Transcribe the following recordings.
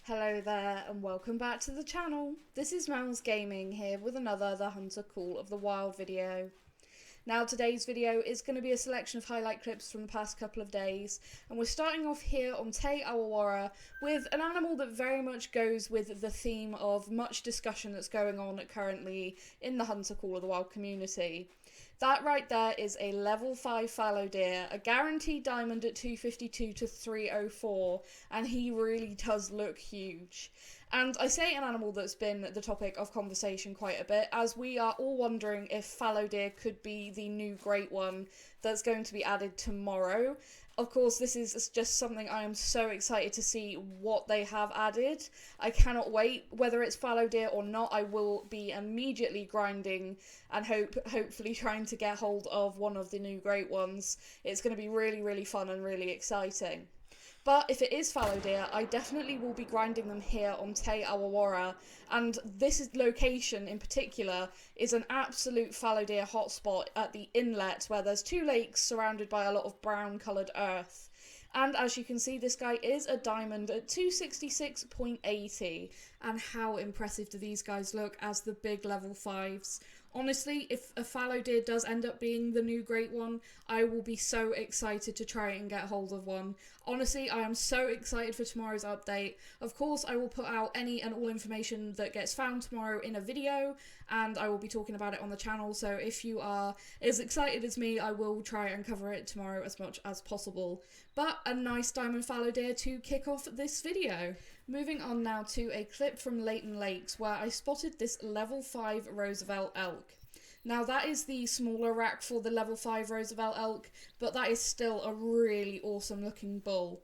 Hello there and welcome back to the channel. This is Mouse Gaming here with another The Hunter Call of the Wild video. Now today's video is going to be a selection of highlight clips from the past couple of days, and we're starting off here on Te Awawara with an animal that very much goes with the theme of much discussion that's going on currently in the Hunter Call of the Wild community. That right there is a level 5 fallow deer, a guaranteed diamond at 252 to 304, and he really does look huge. And I say an animal that's been the topic of conversation quite a bit, as we are all wondering if fallow deer could be the new great one that's going to be added tomorrow. Of course, this is just something I am so excited to see what they have added. I cannot wait. Whether it's fallow deer or not, I will be immediately grinding and hopefully trying to get hold of one of the new great ones. It's going to be really fun and really exciting. But if it is fallow deer, I definitely will be grinding them here on Te Awawara, and this location in particular is an absolute fallow deer hotspot at the inlet where there's two lakes surrounded by a lot of brown coloured earth. And as you can see, this guy is a diamond at 266.80. And how impressive do these guys look as the big level 5s. Honestly, if a fallow deer does end up being the new great one, I will be so excited to try and get hold of one. Honestly, I am so excited for tomorrow's update. Of course, I will put out any and all information that gets found tomorrow in a video, and I will be talking about it on the channel, so if you are as excited as me, I will try and cover it tomorrow as much as possible. But a nice diamond fallow deer to kick off this video. Moving on now to a clip from Leighton Lakes where I spotted this level 5 Roosevelt Elk. Now that is the smaller rack for the level 5 Roosevelt Elk, but that is still a really awesome looking bull.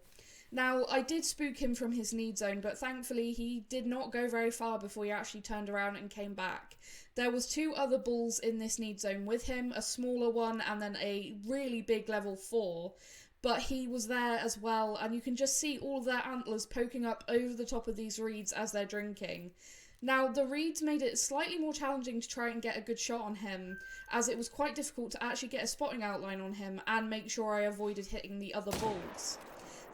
Now, I did spook him from his need zone, but thankfully he did not go very far before he actually turned around and came back. There was two other bulls in this need zone with him, a smaller one and then a really big level 4. But he was there as well, and you can just see all of their antlers poking up over the top of these reeds as they're drinking. Now, the reeds made it slightly more challenging to try and get a good shot on him, as it was quite difficult to actually get a spotting outline on him and make sure I avoided hitting the other bulls.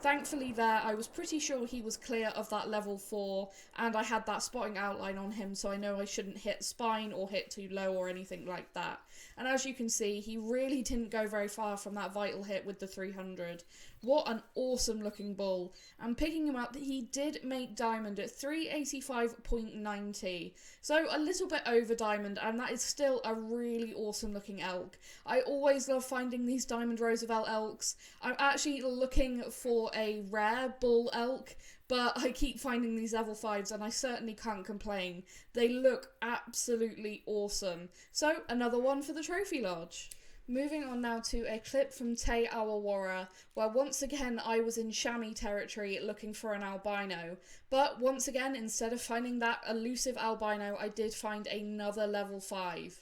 Thankfully there, I was pretty sure he was clear of that level 4, and I had that spotting outline on him, so I know I shouldn't hit spine or hit too low or anything like that. And as you can see, he really didn't go very far from that vital hit with the 300. What an awesome looking bull. And picking him up, he did make diamond at 385.90. So a little bit over diamond, and that is still a really awesome looking elk. I always love finding these diamond Roosevelt elks. I'm actually looking for a rare bull elk, but I keep finding these level 5s and I certainly can't complain. They look absolutely awesome. So another one for the trophy lodge. Moving on now to a clip from Te Awawara, where once again I was in chamois territory looking for an albino. But once again, instead of finding that elusive albino, I did find another level 5.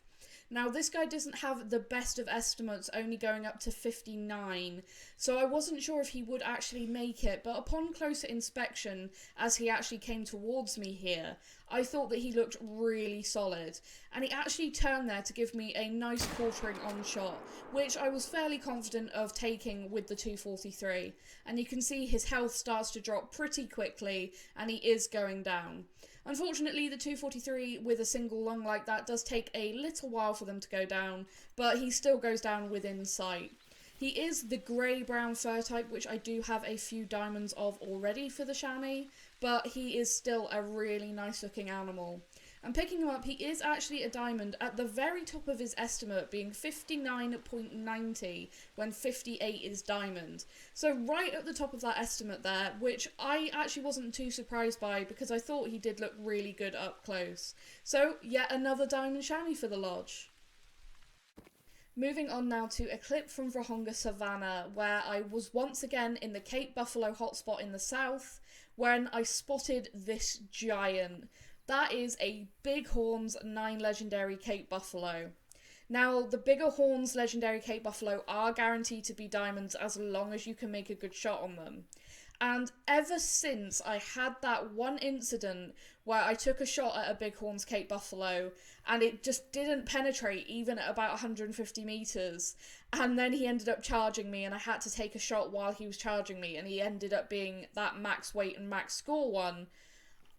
Now, this guy doesn't have the best of estimates, only going up to 59, so I wasn't sure if he would actually make it, but upon closer inspection, as he actually came towards me here, I thought that he looked really solid, and he actually turned there to give me a nice quartering on shot, which I was fairly confident of taking with the 243, and you can see his health starts to drop pretty quickly, and he is going down. Unfortunately, the 243 with a single lung like that does take a little while for them to go down, but he still goes down within sight. He is the grey-brown fur type, which I do have a few diamonds of already for the chamois, but he is still a really nice looking animal. And picking him up, he is actually a diamond at the very top of his estimate, being 59.90 when 58 is diamond. So right at the top of that estimate there, which I actually wasn't too surprised by because I thought he did look really good up close. So yet another diamond chamois for the lodge. Moving on now to a clip from Vrohonga Savannah, where I was once again in the Cape Buffalo hotspot in the south, when I spotted this giant. That is a Big Horns 9 legendary Cape Buffalo. Now, the bigger horns legendary Cape Buffalo are guaranteed to be diamonds as long as you can make a good shot on them. And ever since I had that one incident where I took a shot at a Bighorn's Cape Buffalo and it just didn't penetrate even at about 150 metres, and then he ended up charging me and I had to take a shot while he was charging me, and he ended up being that max weight and max score one,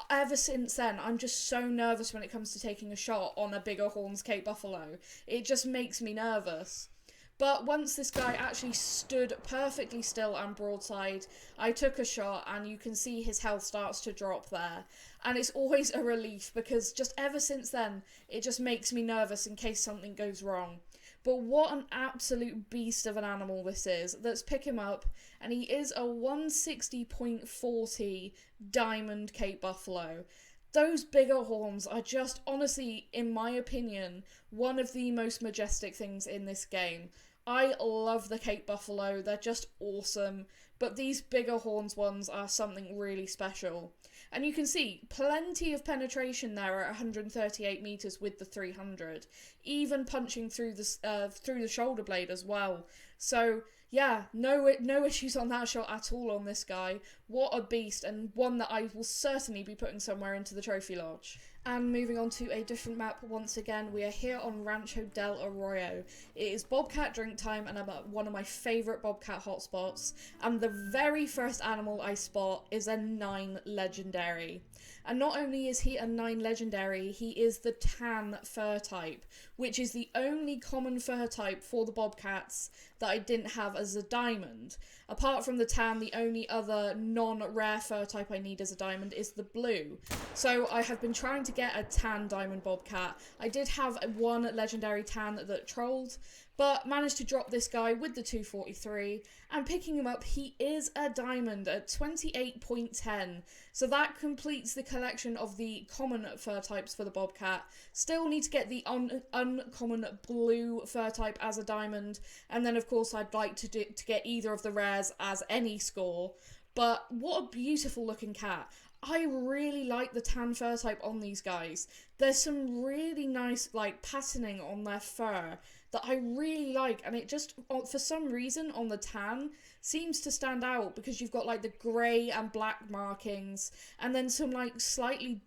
ever since then, I'm just so nervous when it comes to taking a shot on a bigger horns Cape Buffalo. It just makes me nervous. But once this guy actually stood perfectly still and broadside, I took a shot and you can see his health starts to drop there. And it's always a relief because just ever since then, it just makes me nervous in case something goes wrong. But what an absolute beast of an animal this is. Let's pick him up, and he is a 160.40 diamond Cape Buffalo. Those bigger horns are just, honestly, in my opinion, one of the most majestic things in this game. I love the Cape Buffalo, they're just awesome, but these bigger horns ones are something really special. And you can see plenty of penetration there at 138 meters with the 300, even punching through the shoulder blade as well. So yeah, no issues on that shot at all on this guy. What a beast, and one that I will certainly be putting somewhere into the trophy lodge. And moving on to a different map once again, we are here on Rancho Del Arroyo. It is bobcat drink time, and I'm at one of my favourite bobcat hotspots, and the very first animal I spot is a 9 legendary. And not only is he a 9 legendary, he is the tan fur type, which is the only common fur type for the bobcats that I didn't have as a diamond. Apart from the tan, the only other non-rare fur type I need as a diamond is the blue. So I have been trying to get a tan diamond bobcat. I did have one legendary tan that trolled, but managed to drop this guy with the 243, and picking him up, he is a diamond at 28.10. So that completes the collection of the common fur types for the bobcat. Still need to get the uncommon blue fur type as a diamond, and then of course I'd like to get either of the rares as any score. But what a beautiful looking cat. I really like the tan fur type on these guys. There's some really nice patterning on their fur that I really like, and it just, for some reason on the tan, seems to stand out because you've got the grey and black markings, and then some slightly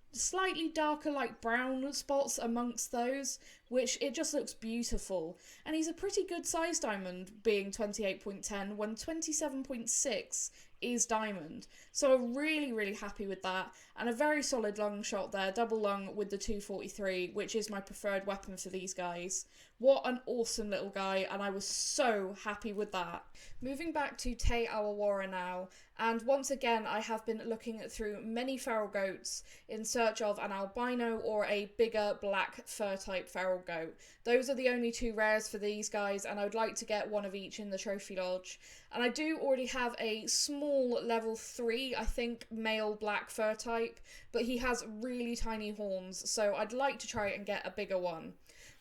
darker brown spots amongst those, which it just looks beautiful. And he's a pretty good size diamond, being 28.10 when 27.6 is diamond. So I'm really happy with that, and a very solid lung shot there, double lung with the 243, which is my preferred weapon for these guys. What an awesome little guy, and I was so happy with that. Moving back to Te Awawara now, and once again I have been looking through many feral goats in search of an albino or a bigger black fur type feral goat. Those are the only two rares for these guys, and I would like to get one of each in the trophy lodge. And I do already have a small level 3, I think, male black fur type, but he has really tiny horns, so I'd like to try and get a bigger one.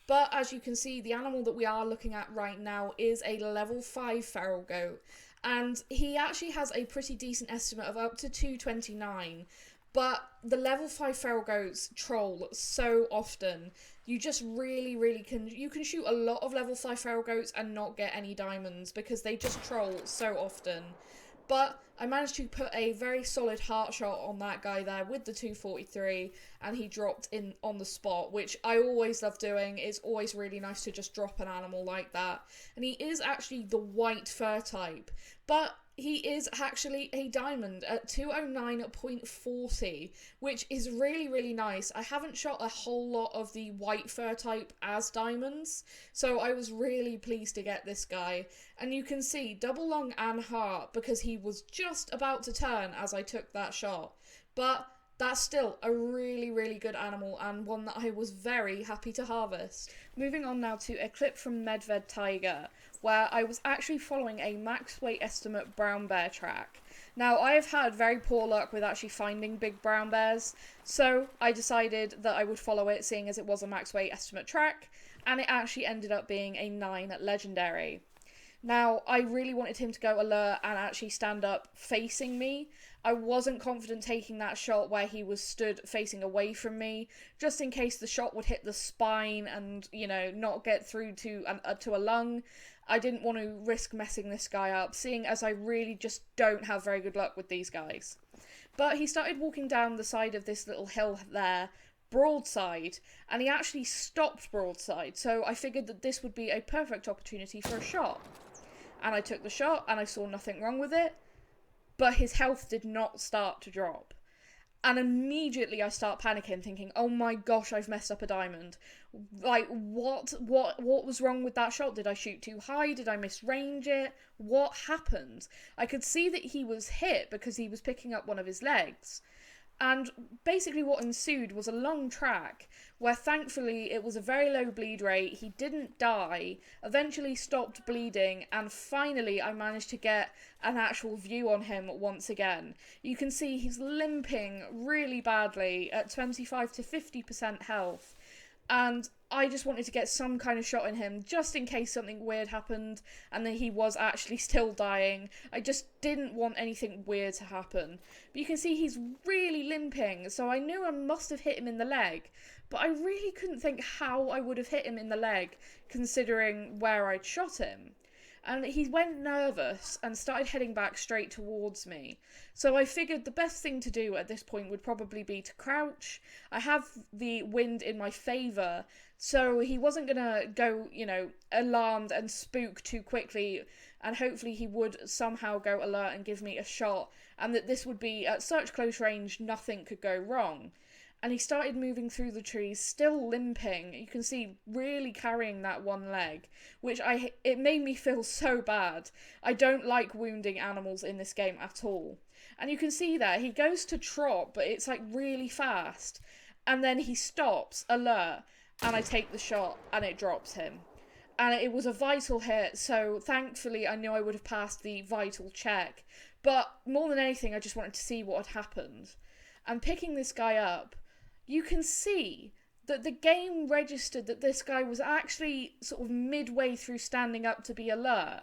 But as you can see, the animal that we are looking at right now is a level 5 feral goat, and he actually has a pretty decent estimate of up to 229. But the level 5 feral goats troll so often. You just really can shoot a lot of level 5 feral goats and not get any diamonds because they just troll so often. But I managed to put a very solid heart shot on that guy there with the 243, and he dropped in on the spot, which I always love doing. It's always really nice to just drop an animal like that. And he is actually the white fur type, but he is actually a diamond at 209.40, which is really nice. I haven't shot a whole lot of the white fur type as diamonds, so I was really pleased to get this guy. And you can see double lung and heart because he was just about to turn as I took that shot. But that's still a really good animal, and one that I was very happy to harvest. Moving on now to a clip from Medved Tiger, where I was actually following a max weight estimate brown bear track. Now, I have had very poor luck with actually finding big brown bears, so I decided that I would follow it, seeing as it was a max weight estimate track, and it actually ended up being a 9 legendary. Now, I really wanted him to go alert and actually stand up facing me. I wasn't confident taking that shot where he was stood facing away from me, just in case the shot would hit the spine and, not get through to a lung. I didn't want to risk messing this guy up, seeing as I really just don't have very good luck with these guys. But he started walking down the side of this little hill there, broadside, and he actually stopped broadside, so I figured that this would be a perfect opportunity for a shot. And I took the shot, and I saw nothing wrong with it, but his health did not start to drop. And immediately I start panicking, thinking, oh my gosh, I've messed up a diamond. Like, what was wrong with that shot? Did I shoot too high? Did I misrange it? What happened? I could see that he was hit because he was picking up one of his legs. And basically what ensued was a long track where thankfully it was a very low bleed rate, he didn't die, eventually stopped bleeding, and finally I managed to get an actual view on him once again. You can see he's limping really badly at 25 to 50% health. And I just wanted to get some kind of shot in him just in case something weird happened and that he was actually still dying. I just didn't want anything weird to happen. But you can see he's really limping, so I knew I must have hit him in the leg. But I really couldn't think how I would have hit him in the leg considering where I'd shot him. And he went nervous and started heading back straight towards me. So I figured the best thing to do at this point would probably be to crouch. I have the wind in my favour, so he wasn't going to go, alarmed and spook too quickly, and hopefully he would somehow go alert and give me a shot, and that this would be at such close range nothing could go wrong. And he started moving through the trees, still limping. You can see really carrying that one leg, which it made me feel so bad. I don't like wounding animals in this game at all. And you can see there, he goes to trot, but it's like really fast. And then he stops, alert, and I take the shot, and it drops him. And it was a vital hit, so thankfully I knew I would have passed the vital check. But more than anything, I just wanted to see what had happened. And picking this guy up, you can see that the game registered that this guy was actually sort of midway through standing up to be alert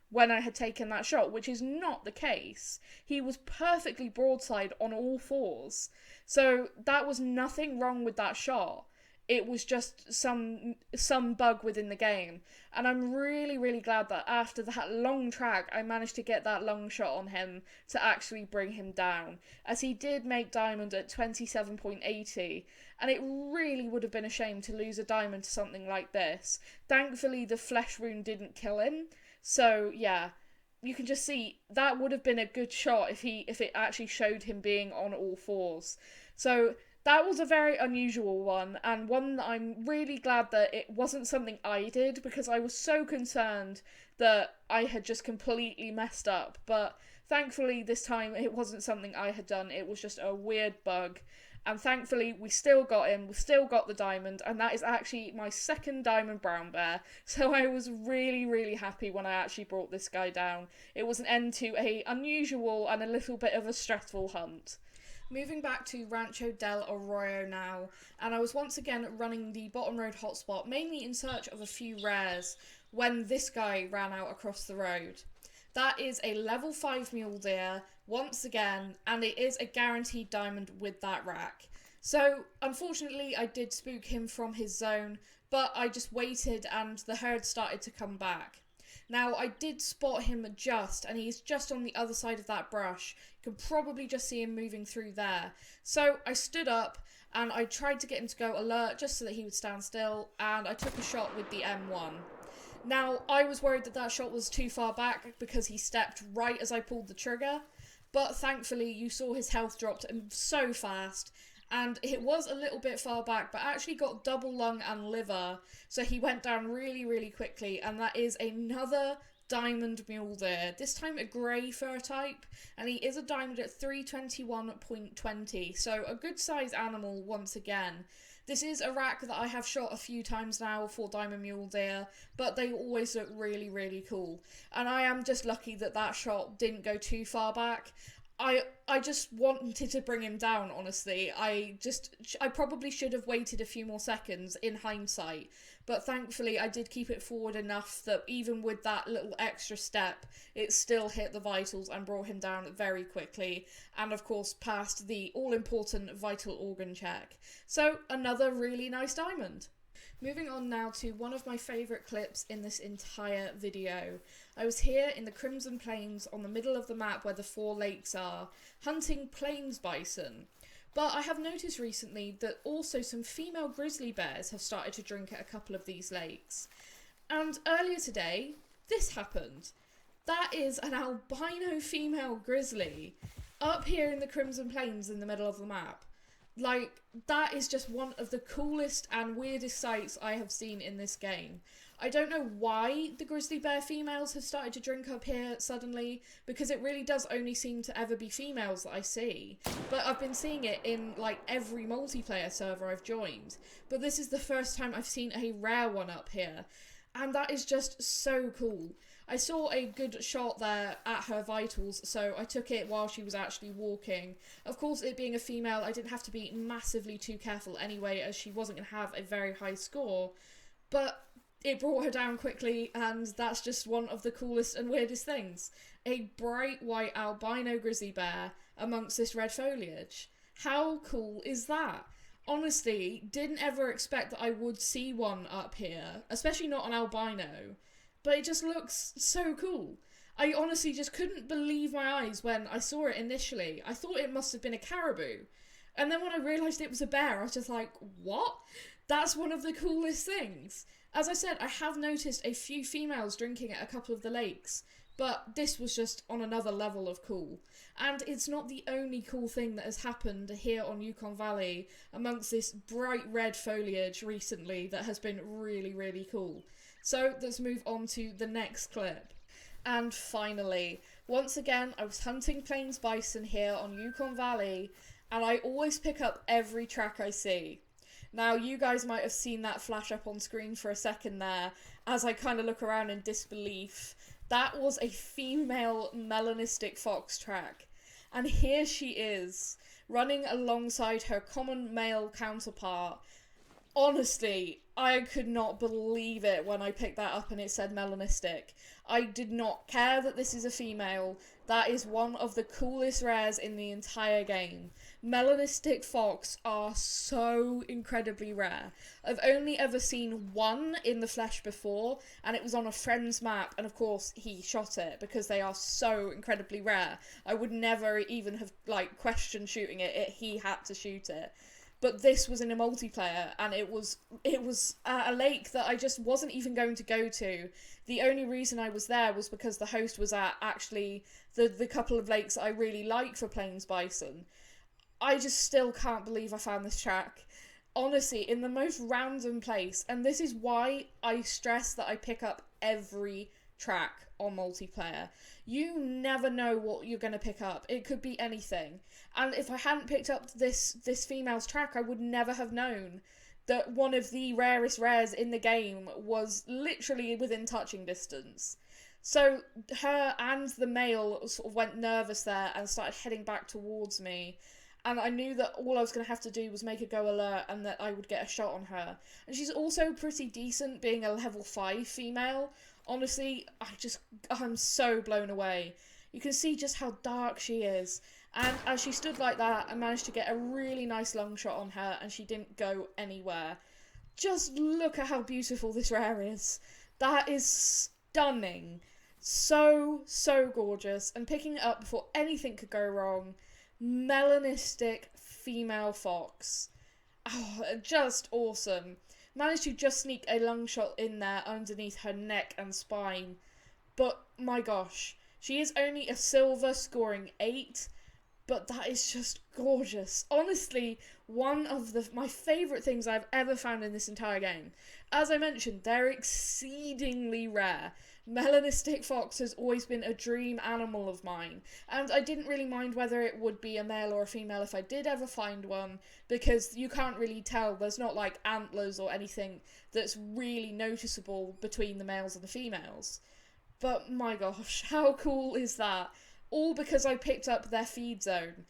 when I had taken that shot, which is not the case. He was perfectly broadside on all fours. So that was nothing wrong with that shot. It was just some bug within the game. And I'm really, really glad that after that long track, I managed to get that long shot on him to actually bring him down. As he did make diamond at 27.80. And it really would have been a shame to lose a diamond to something like this. Thankfully, the flesh wound didn't kill him. So, yeah. You can just see that would have been a good shot if it actually showed him being on all fours. So that was a very unusual one, and one that I'm really glad that it wasn't something I did, because I was so concerned that I had just completely messed up. But thankfully this time it wasn't something I had done, it was just a weird bug. And thankfully we still got him, we still got the diamond, and that is actually my second diamond brown bear. So I was really, really happy when I actually brought this guy down. It was an end to a unusual and a little bit of a stressful hunt. Moving back to Rancho Del Arroyo now, and I was once again running the bottom road hotspot, mainly in search of a few rares, when this guy ran out across the road. That is a level 5 mule deer, once again, and it is a guaranteed diamond with that rack. So, unfortunately, I did spook him from his zone, but I just waited and the herd started to come back. Now, I did spot him and he's just on the other side of that brush. You can probably just see him moving through there. So I stood up and I tried to get him to go alert just so that he would stand still, and I took a shot with the M1. Now, I was worried that that shot was too far back because he stepped right as I pulled the trigger, but thankfully you saw his health dropped so fast. And it was a little bit far back, but actually got double lung and liver, so he went down really, really quickly, and that is another diamond mule deer, this time a grey fur type, and he is a diamond at 321.20, so a good size animal once again. This is a rack that I have shot a few times now for diamond mule deer, but they always look really, really cool, and I am just lucky that that shot didn't go too far back. I just wanted to bring him down, honestly. I probably should have waited a few more seconds in hindsight, but thankfully I did keep it forward enough that even with that little extra step, it still hit the vitals and brought him down very quickly, and of course passed the all-important vital organ check. So, another really nice diamond. Moving on now to one of my favourite clips in this entire video. I was here in the Crimson Plains on the middle of the map where the 4 lakes are, hunting plains bison. But I have noticed recently that also some female grizzly bears have started to drink at a couple of these lakes. And earlier today, this happened. That is an albino female grizzly. up here in the Crimson Plains in the middle of the map. Like, that is just one of the coolest and weirdest sights I have seen in this game. I don't know why the grizzly bear females have started to drink up here suddenly, because it really does only seem to ever be females that I see. But I've been seeing it in, like, every multiplayer server I've joined. But this is the first time I've seen a rare one up here. And that is just so cool. I saw a good shot there at her vitals, so I took it while she was actually walking. Of course, it being a female, I didn't have to be massively too careful anyway, as she wasn't going to have a very high score. But it brought her down quickly, and that's just one of the coolest and weirdest things. A bright white albino grizzly bear amongst this red foliage. How cool is that? Honestly, didn't ever expect that I would see one up here, especially not an albino. But it just looks so cool. I honestly just couldn't believe my eyes when I saw it initially. I thought it must have been a caribou. And then when I realised it was a bear, I was just like, what? That's one of the coolest things. As I said, I have noticed a few females drinking at a couple of the lakes, but this was just on another level of cool. And it's not the only cool thing that has happened here on Yukon Valley amongst this bright red foliage recently that has been really, really cool. So let's move on to the next clip. And finally, once again, I was hunting plains bison here on Yukon Valley, and I always pick up every track I see. Now, you guys might have seen that flash up on screen for a second there, as I kind of look around in disbelief. That was a female melanistic fox track. And here she is, running alongside her common male counterpart. Honestly, I could not believe it when I picked that up and it said melanistic. I did not care that this is a female. That is one of the coolest rares in the entire game. Melanistic fox are so incredibly rare. I've only ever seen one in the flesh before, and it was on a friend's map, and of course he shot it because they are so incredibly rare. I would never even have questioned shooting it. He had to shoot it. But this was in a multiplayer, and it was at a lake that I just wasn't even going to go to. The only reason I was there was because the host was at actually the couple of lakes I really like for plains bison. I just still can't believe I found this track. Honestly, in the most random place, and this is why I stress that I pick up every track on multiplayer. You never know what you're going to pick up. It could be anything. And if I hadn't picked up this female's track, I would never have known that one of the rarest rares in the game was literally within touching distance. So her and the male sort of went nervous there and started heading back towards me. And I knew that all I was going to have to do was make a go alert and that I would get a shot on her. And she's also pretty decent, being a level 5 female. Honestly, I'm so blown away. You can see just how dark she is. And as she stood like that, I managed to get a really nice long shot on her, and she didn't go anywhere. Just look at how beautiful this rare is. That is stunning. So, so gorgeous. And picking it up before anything could go wrong. Melanistic Female Fox. Oh, just awesome. Managed to just sneak a long shot in there underneath her neck and spine. But my gosh, she is only a silver, scoring 8, but that is just gorgeous. Honestly, one of my favourite things I've ever found in this entire game. As I mentioned, they're exceedingly rare. Melanistic fox has always been a dream animal of mine, and I didn't really mind whether it would be a male or a female if I did ever find one, because you can't really tell. There's not like antlers or anything that's really noticeable between the males and the females. But my gosh, how cool is that? All because I picked up their feed zone.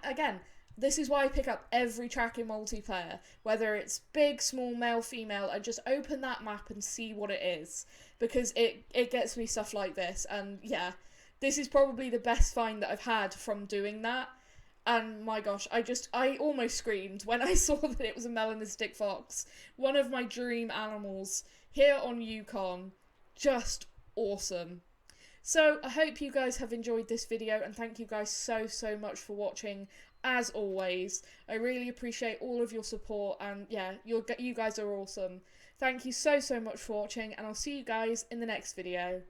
Again, this is why I pick up every track in multiplayer. Whether it's big, small, male, female, I just open that map and see what it is. Because it gets me stuff like this. And yeah, this is probably the best find that I've had from doing that. And my gosh, I almost screamed when I saw that it was a melanistic fox. One of my dream animals here on Yukon. Just awesome. So I hope you guys have enjoyed this video, and thank you guys so much for watching. As always, I really appreciate all of your support, and yeah, you guys are awesome. Thank you so much for watching, and I'll see you guys in the next video.